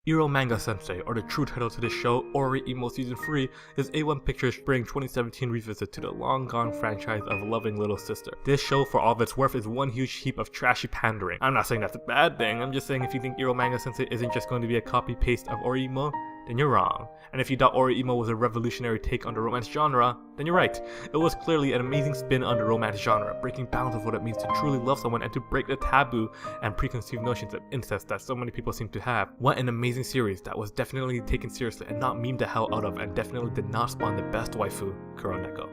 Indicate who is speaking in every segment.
Speaker 1: Eromanga-sensei, or the true title to this show, Oreimo Season 3, is A1 Pictures' spring 2017 revisit to the long-gone franchise of Loving Little Sister. This show, for all of its worth, is one huge heap of trashy pandering. I'm not saying that's a bad thing, I'm just saying if you think Eromanga-sensei isn't just going to be a copy-paste of Oreimo, then you're wrong. And if you thought Oreimo was a revolutionary take on the romance genre, then you're right. It was clearly an amazing spin on the romance genre, breaking bounds of what it means to truly love someone and to break the taboo and preconceived notions of incest that so many people seem to have. What an amazing series that was definitely taken seriously and not memed the hell out of, and definitely did not spawn the best waifu, Kuroneko.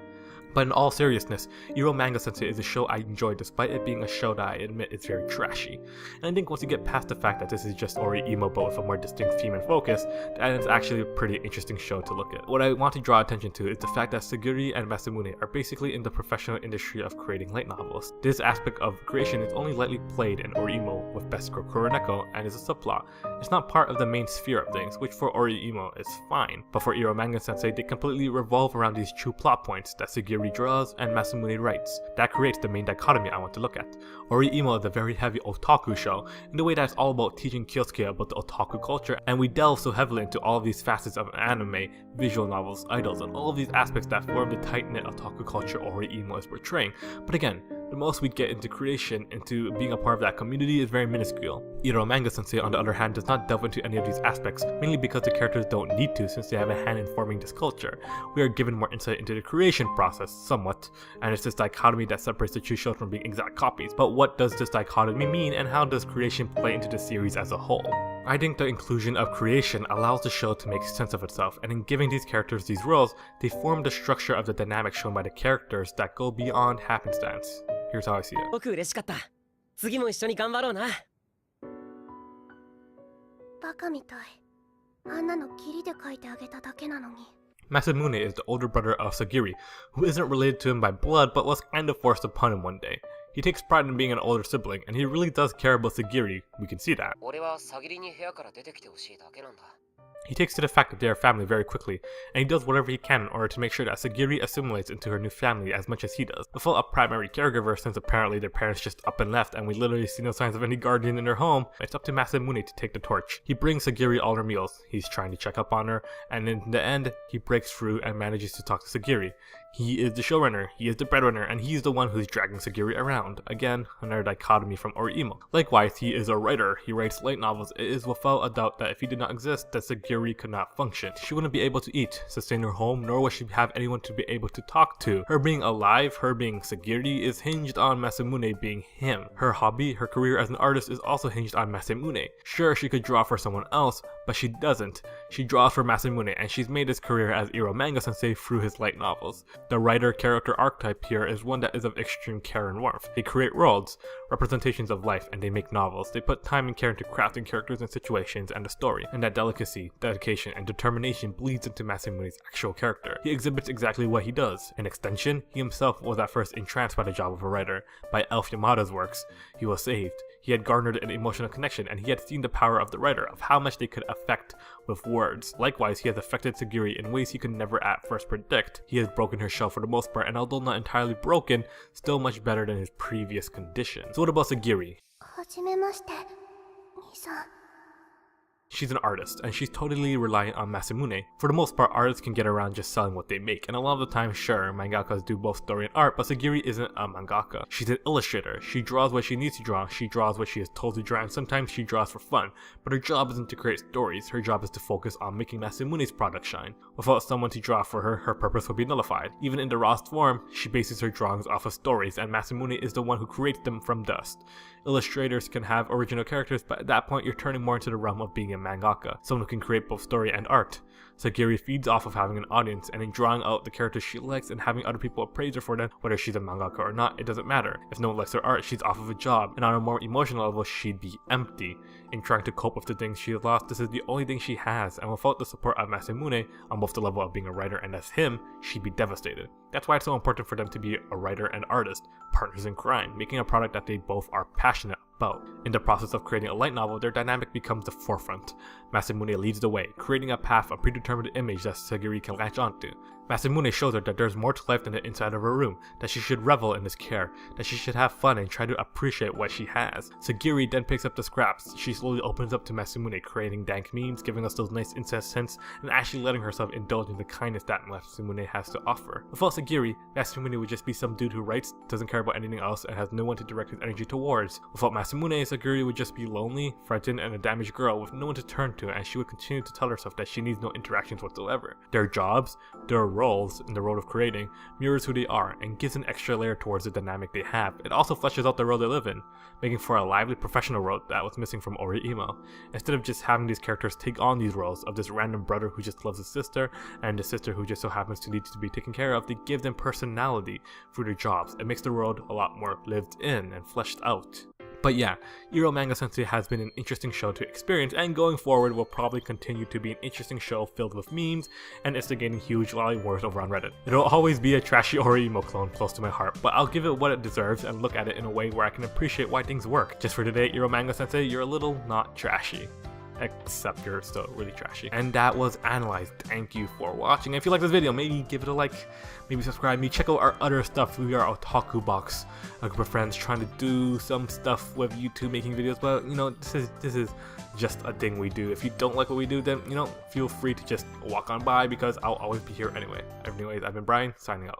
Speaker 1: But in all seriousness, Eromanga-sensei is a show I enjoy despite it being a show that I admit is very trashy. And I think once you get past the fact that this is just Oreimo but with a more distinct theme and focus, then it's actually a pretty interesting show to look at. What I want to draw attention to is the fact that Sagiri and Masamune are basically in the professional industry of creating light novels. This aspect of creation is only lightly played in Oreimo with Best Girl Kuroneko and is a subplot. It's not part of the main sphere of things, which for Oreimo is fine, but for Eromanga-sensei they completely revolve around these two plot points that Sagiri draws and Masamune writes. That creates the main dichotomy I want to look at. Oreimo is a very heavy otaku show, in the way that it's all about teaching Kyosuke about the otaku culture, and we delve so heavily into all of these facets of anime, visual novels, idols, and all of these aspects that form the tight-knit otaku culture Oreimo is portraying. But again, the most we get into creation, into being a part of that community, is very minuscule. Eromanga-sensei, on the other hand, does not delve into any of these aspects, mainly because the characters don't need to since they have a hand in forming this culture. We are given more insight into the creation process, somewhat, and it's this dichotomy that separates the two shows from being exact copies. But what does this dichotomy mean, and how does creation play into the series as a whole? I think the inclusion of creation allows the show to make sense of itself, and in giving these characters these roles, they form the structure of the dynamic shown by the characters that go beyond happenstance. Here's how I see it. Masamune is the older brother of Sagiri, who isn't related to him by blood but was kind of forced upon him one day. He takes pride in being an older sibling, and he really does care about Sagiri, we can see that. He takes to the fact that they are family very quickly, and he does whatever he can in order to make sure that Sagiri assimilates into her new family as much as he does. Without a primary caregiver, since apparently their parents just up and left and we literally see no signs of any guardian in their home, it's up to Masamune to take the torch. He brings Sagiri all her meals, he's trying to check up on her, and in the end, he breaks through and manages to talk to Sagiri. He is the showrunner, he is the breadwinner, and he's the one who's dragging Sagiri around. Again, another dichotomy from Oreimo. Likewise, he is a writer, he writes light novels. It is without a doubt that if he did not exist, that Sagiri could not function. She wouldn't be able to eat, sustain her home, nor would she have anyone to be able to talk to. Her being alive, her being Sagiri, is hinged on Masamune being him. Her hobby, her career as an artist, is also hinged on Masamune. Sure, she could draw for someone else, but she doesn't. She draws for Masamune, and she's made his career as Eromanga-sensei through his light novels. The writer-character archetype here is one that is of extreme care and warmth. They create worlds, representations of life, and they make novels. They put time and care into crafting characters and situations and the story, and that delicacy, dedication, and determination bleeds into Masamune's actual character. He exhibits exactly what he does. In extension, he himself was at first entranced by the job of a writer. By Elf Yamada's works, he was saved. He had garnered an emotional connection, and he had seen the power of the writer, of how much they could affect with words. Likewise, he has affected Sagiri in ways he could never at first predict. He has broken her shell for the most part, and although not entirely broken, still much better than his previous condition. So what about Sagiri? She's an artist, and she's totally reliant on Masamune. For the most part, artists can get around just selling what they make, and a lot of the time, sure, mangakas do both story and art, but Sagiri isn't a mangaka. She's an illustrator. She draws what she needs to draw, she draws what she is told to draw, and sometimes she draws for fun. But her job isn't to create stories, her job is to focus on making Masamune's product shine. Without someone to draw for her, her purpose will be nullified. Even in the rawest form, she bases her drawings off of stories, and Masamune is the one who creates them from dust. Illustrators can have original characters, but at that point you're turning more into the realm of being a mangaka, someone who can create both story and art. Sagiri feeds off of having an audience, and in drawing out the characters she likes and having other people appraise her for them, whether she's a mangaka or not, it doesn't matter. If no one likes her art, she's off of a job, and on a more emotional level, she'd be empty. In trying to cope with the things she lost, this is the only thing she has, and without the support of Masamune, on both the level of being a writer and as him, she'd be devastated. That's why it's so important for them to be a writer and artist, partners in crime, making a product that they both are passionate about. In the process of creating a light novel, their dynamic becomes the forefront. Masamune leads the way, creating a path, a predetermined image that Sagiri can latch onto. Masamune shows her that there's more to life than the inside of her room, that she should revel in this care, that she should have fun and try to appreciate what she has. Sagiri then picks up the scraps. She slowly opens up to Masamune, creating dank memes, giving us those nice incest scents, and actually letting herself indulge in the kindness that Masamune has to offer. Without Sagiri, Masamune would just be some dude who writes, doesn't care about anything else, and has no one to direct his energy towards. Without Masamune, Sagiri would just be lonely, frightened, and a damaged girl with no one to turn to, and she would continue to tell herself that she needs no interactions whatsoever. Their jobs, their roles in the role of creating, mirrors who they are, and gives an extra layer towards the dynamic they have. It also fleshes out the world they live in, making for a lively professional world that was missing from Oreimo. Instead of just having these characters take on these roles of this random brother who just loves his sister, and the sister who just so happens to need to be taken care of, they give them personality through their jobs. It makes the world a lot more lived in and fleshed out. But yeah, Eromanga-sensei has been an interesting show to experience, and going forward will probably continue to be an interesting show filled with memes and instigating huge lolly wars over on Reddit. It'll always be a trashy Oreimo clone close to my heart, but I'll give it what it deserves and look at it in a way where I can appreciate why things work. Just for today, Eromanga-sensei, you're a little not trashy. Except you're still really trashy. And that was Anilyze. Thank you for watching. If you like this video, maybe give it a like, maybe subscribe me, check out our other stuff. We are Otaku Box, a group of friends trying to do some stuff with YouTube, making videos, but you know, this is just a thing we do. If you don't like what we do, then you know, feel free to just walk on by because I'll always be here anyway. Anyways, I've been Brian, signing out.